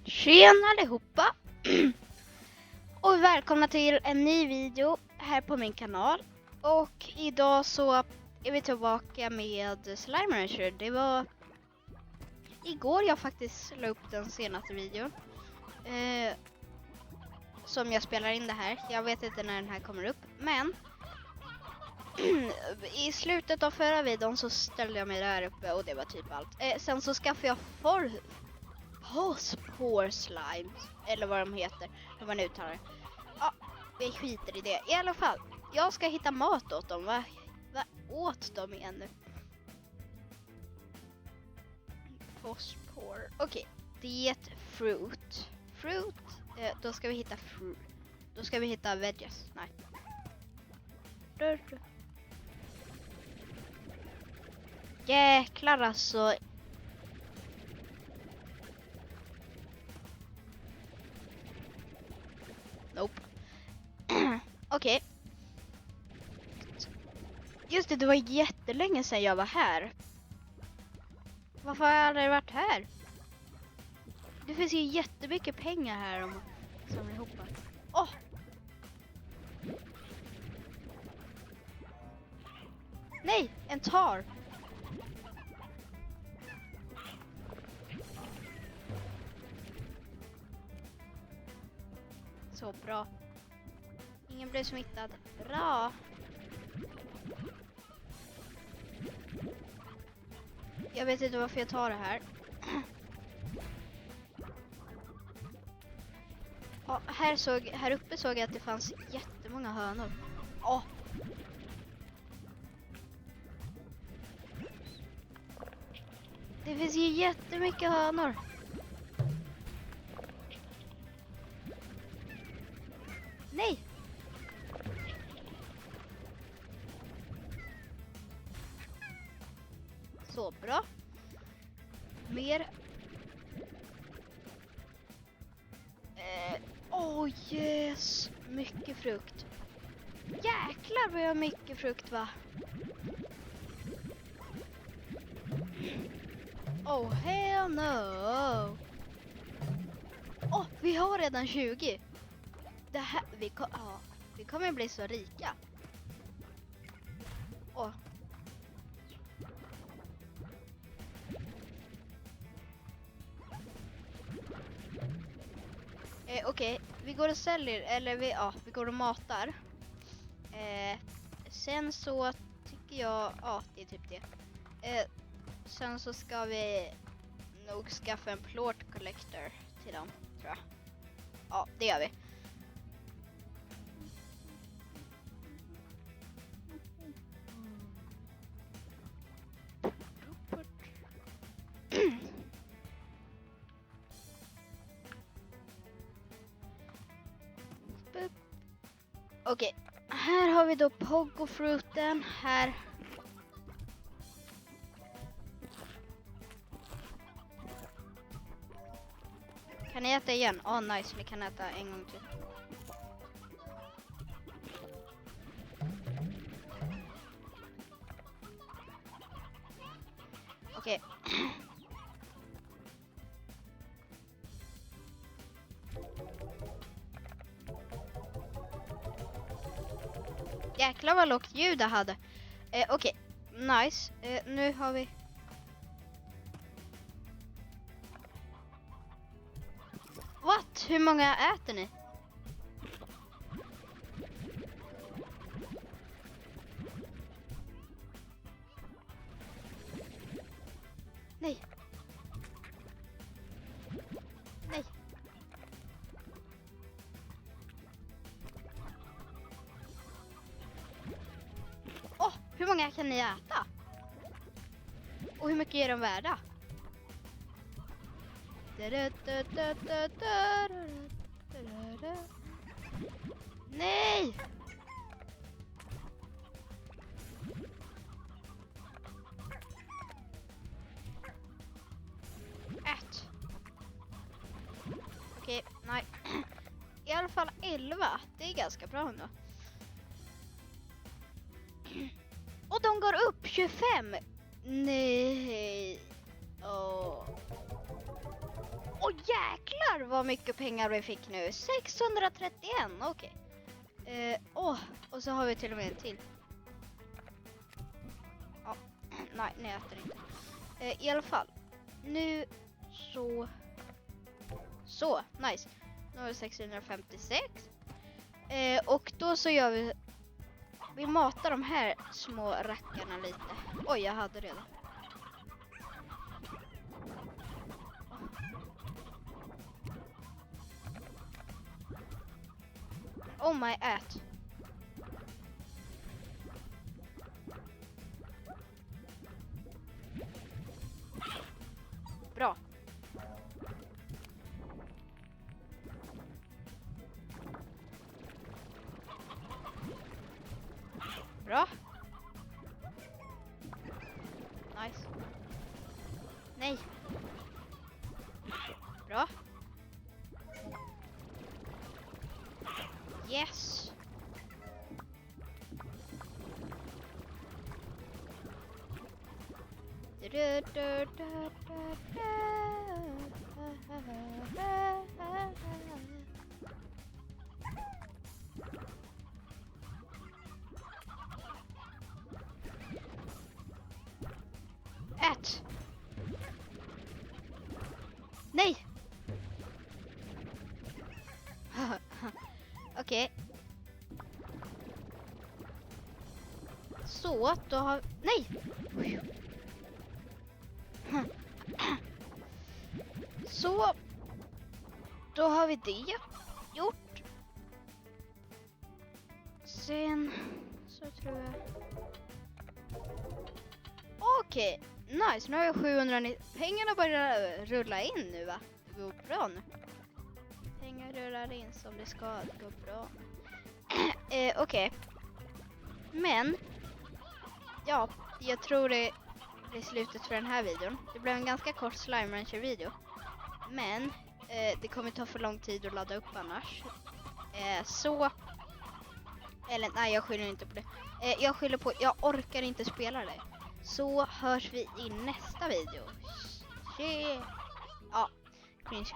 Tjena allihopa! Och välkomna till en ny video här på min kanal. Och idag så är vi tillbaka med Slime Rancher. Det var igår jag faktiskt la upp den senaste videon. Som jag spelar in det här. Jag vet inte när den här kommer upp. Men i slutet av förra videon så ställde jag mig där uppe och det var typ allt. Sen så skaffade jag Phosphor slime, eller vad de heter, hur man uttalar det. Ja, vi skiter i det. I alla fall, jag ska hitta mat åt dem. Vad åt de igen nu? Phosphor. Okej, det fruit. Fruit, då ska vi hitta fruit. Då ska vi hitta veggies. Nej. Jäklar alltså. Nope. Okej. Just det, det var jättelänge sedan jag var här. Varför har jag aldrig varit här? Det finns ju jättemycket pengar här om man samlar ihop. Åh! Nej, en tar. Så bra. Ingen blev smittad. Bra. Jag vet inte varför jag tar det här. Ja, här uppe såg jag att det fanns jättemånga hönor. Åh. Det finns ju jättemycket hönor. Nej. Så bra. Mer. Yes. Mycket frukt. Jäklar vad jag har mycket frukt, va? Oh hell no. Vi har redan 20. Det här, vi kommer bli så rika. Okej, vi går och säljer, eller vi går och matar. Sen så tycker jag, det är typ det. Sen så ska vi nog skaffa en plort collector till dem, tror jag. Ja, det gör vi. Okej, här har vi då Pogo-fruiten. Här. Kan ni äta igen? Nice, ni kan äta en gång till. Okej. Jäklar vad lågt ljud det hade. Okej, nice. Nu har vi... What? Hur många äter ni? Nej. Nej. Hur många kan ni äta? Och hur mycket är de värda? Nej! Ät. Okej, nej. I alla fall 11. Det är ganska bra ändå. Och de går upp 25. Nej. Åh jäklar vad mycket pengar vi fick nu. 631, okej. Och så har vi till och med en till. Ja, nej, ni äter inte. I alla fall. Nu så, nice. Nu har vi 656. Och då så gör vi matar de här små rackarna lite. Oj, jag hade redan. Oh my, ät. Bra. Bra. Nice. Nej. Bra. Yes. Ät. Nej. Okej. Så, då har... Nej! Så. Då har vi det gjort. Sen så tror jag... Okej, nice. Nu har jag 790. Pengarna börjar rulla in nu, va? Det går bra nu. Pengar rullar in som det ska. Det går bra. Okej. Men ja, jag tror det är slutet för den här videon. Det blev en ganska kort Slime Rancher video. Men det kommer ta för lång tid att ladda upp annars. Så eller nej, jag skyller inte på det. Jag skyller på jag orkar inte spela det. Så hörs vi i nästa video. Ja, cringe.